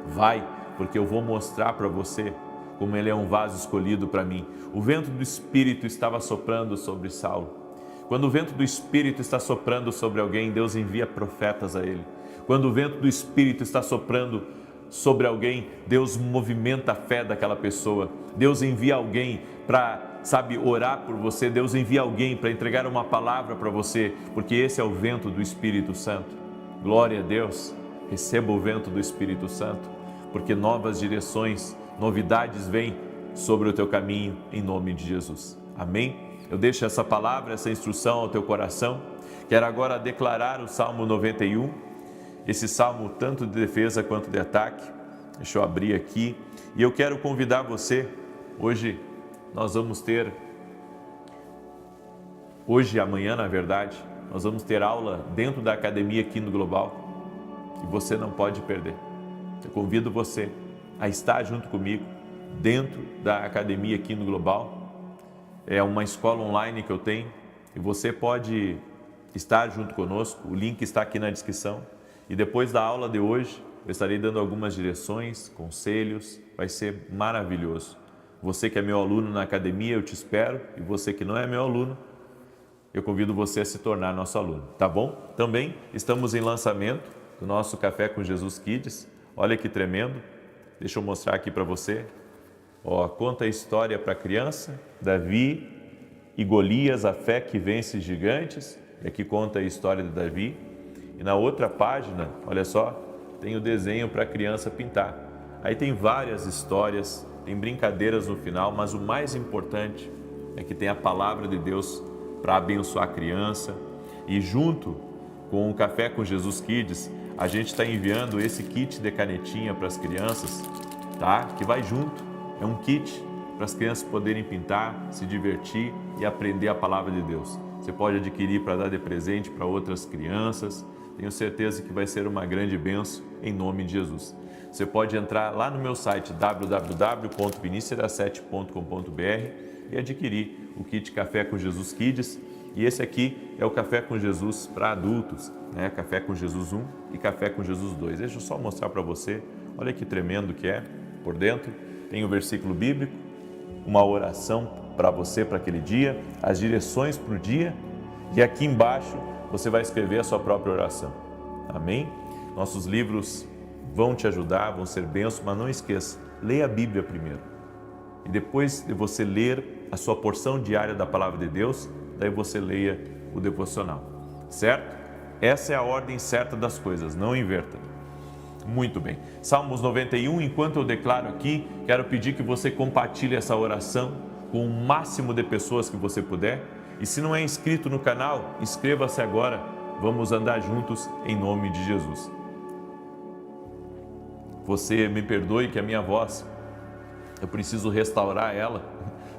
vai, porque eu vou mostrar para você como ele é um vaso escolhido para mim. O vento do Espírito estava soprando sobre Saulo. Quando o vento do Espírito está soprando sobre alguém, Deus envia profetas a ele. Quando o vento do Espírito está soprando sobre alguém, Deus movimenta a fé daquela pessoa. Deus envia alguém para, orar por você. Deus envia alguém para entregar uma palavra para você, porque esse é o vento do Espírito Santo. Glória a Deus. Receba o vento do Espírito Santo, porque novas direções, novidades vêm sobre o teu caminho, em nome de Jesus. Amém? Eu deixo essa palavra, essa instrução ao teu coração. Quero agora declarar o Salmo 91, esse salmo tanto de defesa quanto de ataque. Deixa eu abrir aqui. E eu quero convidar você, hoje nós vamos ter, hoje e amanhã na verdade, nós vamos ter aula dentro da academia aqui no Global, que você não pode perder. Eu convido você a estar junto comigo dentro da academia aqui no Global. É uma escola online que eu tenho e você pode estar junto conosco. O link está aqui na descrição. E depois da aula de hoje, eu estarei dando algumas direções, conselhos, vai ser maravilhoso. Você que é meu aluno na academia, eu te espero, e você que não é meu aluno, eu convido você a se tornar nosso aluno, tá bom? Também estamos em lançamento do nosso Café com Jesus Kids. Olha que tremendo. Deixa eu mostrar aqui para você. Ó, conta a história para a criança, Davi e Golias, a fé que vence gigantes. E aqui conta a história de Davi. E na outra página, olha só, tem o desenho para a criança pintar. Aí tem várias histórias, tem brincadeiras no final, mas o mais importante é que tem a palavra de Deus para abençoar a criança. E junto com o Café com Jesus Kids, a gente está enviando esse kit de canetinha para as crianças, tá? Que vai junto. É um kit para as crianças poderem pintar, se divertir e aprender a palavra de Deus. Você pode adquirir para dar de presente para outras crianças. Tenho certeza que vai ser uma grande bênção em nome de Jesus. Você pode entrar lá no meu site www.vinicius7.com.br e adquirir o kit Café com Jesus Kids. E esse aqui é o Café com Jesus para adultos, né? Café com Jesus 1 e Café com Jesus 2. Deixa eu só mostrar para você. Olha que tremendo que é por dentro. Tem o versículo bíblico, uma oração para você para aquele dia, as direções para o dia, e aqui embaixo você vai escrever a sua própria oração. Amém? Nossos livros vão te ajudar, vão ser bênçãos, mas não esqueça, leia a Bíblia primeiro. E depois de você ler a sua porção diária da Palavra de Deus, daí você leia o devocional. Certo? Essa é a ordem certa das coisas, não inverta. Muito bem. Salmos 91, enquanto eu declaro aqui, quero pedir que você compartilhe essa oração com o máximo de pessoas que você puder. E se não é inscrito no canal, inscreva-se agora. Vamos andar juntos em nome de Jesus. Você me perdoe que a minha voz, eu preciso restaurar ela.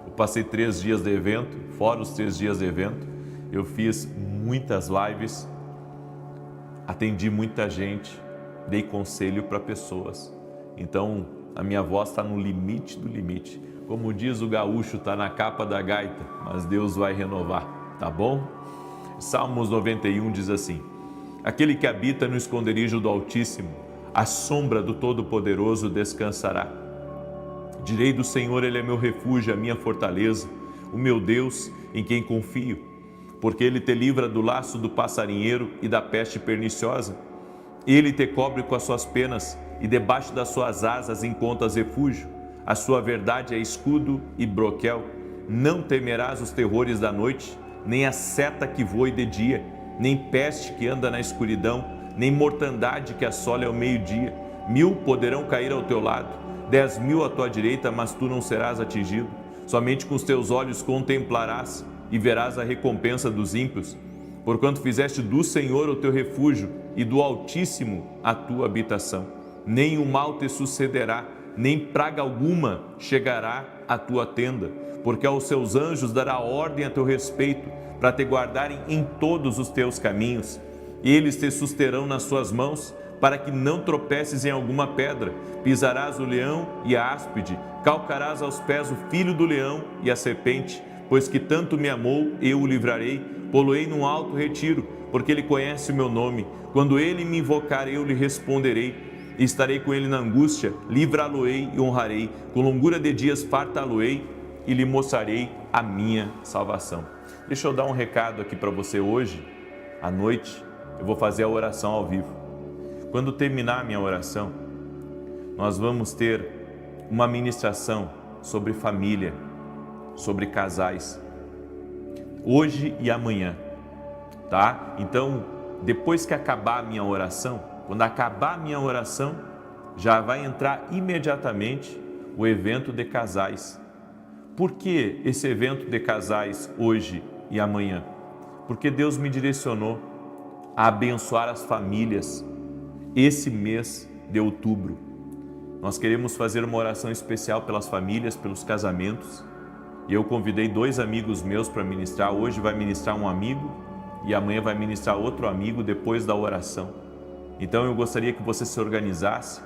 Eu passei 3 dias de evento, fora os 3 dias de evento. Eu fiz muitas lives, atendi muita gente, dei conselho para pessoas. Então, a minha voz está no limite do limite. Como diz o gaúcho, está na capa da gaita, mas Deus vai renovar, tá bom? Salmos 91 diz assim: aquele que habita no esconderijo do Altíssimo, à sombra do Todo-Poderoso descansará. Direi do Senhor, Ele é meu refúgio, a minha fortaleza, o meu Deus em quem confio, porque Ele te livra do laço do passarinheiro e da peste perniciosa. Ele te cobre com as suas penas e debaixo das suas asas encontras refúgio. A sua verdade é escudo e broquel. Não temerás os terrores da noite, nem a seta que voe de dia, nem peste que anda na escuridão, nem mortandade que assole ao meio-dia. 1000 poderão cair ao teu lado, 10.000 à tua direita, mas tu não serás atingido. Somente com os teus olhos contemplarás e verás a recompensa dos ímpios. Porquanto fizeste do Senhor o teu refúgio e do Altíssimo a tua habitação. Nem o mal te sucederá, nem praga alguma chegará à tua tenda, porque aos seus anjos dará ordem a teu respeito, para te guardarem em todos os teus caminhos. Eles te susterão nas suas mãos, para que não tropeces em alguma pedra. Pisarás o leão e a áspide, calcarás aos pés o filho do leão e a serpente. Pois que tanto me amou, eu o livrarei, pô-lo-ei num alto retiro, porque ele conhece o meu nome. Quando ele me invocar, eu lhe responderei. Estarei com ele na angústia, livrá-lo-ei e honrarei. Com longura de dias fartá-lo-ei e lhe mostrarei a minha salvação. Deixa eu dar um recado aqui para você hoje, à noite, eu vou fazer a oração ao vivo. Quando terminar a minha oração, nós vamos ter uma ministração sobre família, sobre casais, hoje e amanhã, tá? Então, depois que acabar a minha oração, quando acabar a minha oração, já vai entrar imediatamente o evento de casais. Por que esse evento de casais hoje e amanhã? Porque Deus me direcionou a abençoar as famílias esse mês de outubro. Nós queremos fazer uma oração especial pelas famílias, pelos casamentos. E eu convidei 2 amigos meus para ministrar. Hoje vai ministrar um amigo e amanhã vai ministrar outro amigo depois da oração. Então eu gostaria que você se organizasse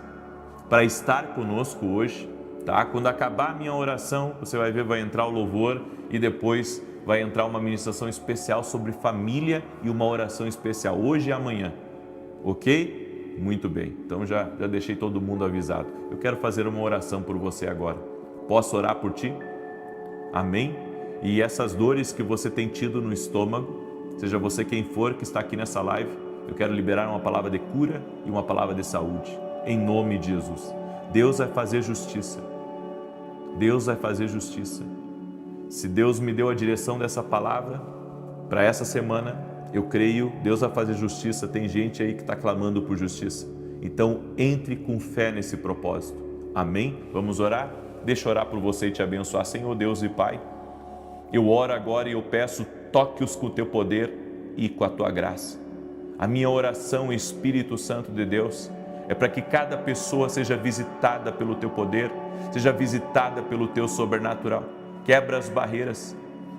para estar conosco hoje, tá? Quando acabar a minha oração, você vai ver, vai entrar o louvor e depois vai entrar uma ministração especial sobre família e uma oração especial hoje e amanhã, ok? Muito bem. Então já deixei todo mundo avisado. Eu quero fazer uma oração por você agora. Posso orar por ti? Amém? E essas dores que você tem tido no estômago, seja você quem for que está aqui nessa live, eu quero liberar uma palavra de cura e uma palavra de saúde, em nome de Jesus. Deus vai fazer justiça. Deus vai fazer justiça. Se Deus me deu a direção dessa palavra para essa semana, eu creio, Deus vai fazer justiça. Tem gente aí que está clamando por justiça. Então, entre com fé nesse propósito. Amém? Vamos orar? Deixa eu orar por você e te abençoar. Senhor Deus e Pai, eu oro agora e eu peço, toque-os com o teu poder e com a tua graça. A minha oração, Espírito Santo de Deus, é para que cada pessoa seja visitada pelo teu poder, seja visitada pelo teu sobrenatural. Quebra as barreiras,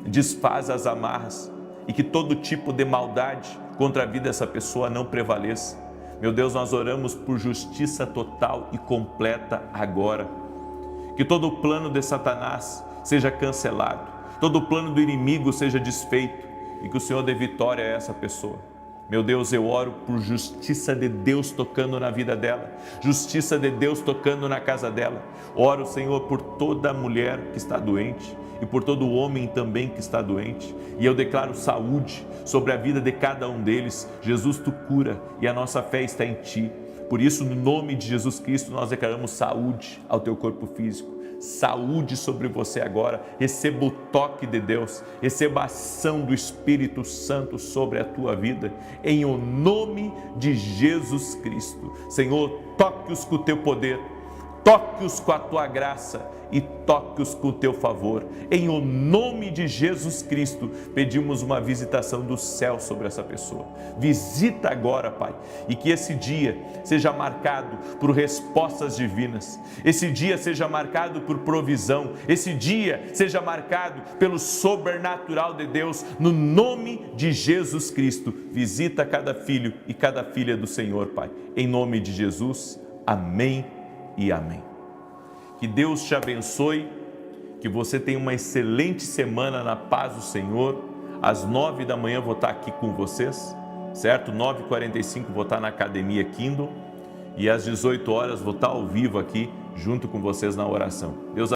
desfaz as amarras e que todo tipo de maldade contra a vida dessa pessoa não prevaleça. Meu Deus, nós oramos por justiça total e completa agora. Que todo o plano de Satanás seja cancelado, todo o plano do inimigo seja desfeito e que o Senhor dê vitória a essa pessoa. Meu Deus, eu oro por justiça de Deus tocando na vida dela, justiça de Deus tocando na casa dela. Oro, Senhor, por toda mulher que está doente e por todo homem também que está doente. E eu declaro saúde sobre a vida de cada um deles. Jesus, tu cura e a nossa fé está em ti. Por isso, no nome de Jesus Cristo, nós declaramos saúde ao teu corpo físico. Saúde sobre você agora, receba o toque de Deus, receba a ação do Espírito Santo sobre a tua vida, em o nome de Jesus Cristo. Senhor, toque-os com o teu poder, toque-os com a tua graça e toque-os com o teu favor. Em o nome de Jesus Cristo, pedimos uma visitação do céu sobre essa pessoa. Visita agora, Pai, e que esse dia seja marcado por respostas divinas, esse dia seja marcado por provisão, esse dia seja marcado pelo sobrenatural de Deus, no nome de Jesus Cristo. Visita cada filho e cada filha do Senhor, Pai. Em nome de Jesus, amém e amém. Que Deus te abençoe, que você tenha uma excelente semana na paz do Senhor. Às 9 da manhã vou estar aqui com vocês, certo? 9h45 vou estar na Academia Kingdom e às 18 horas vou estar ao vivo aqui junto com vocês na oração. Deus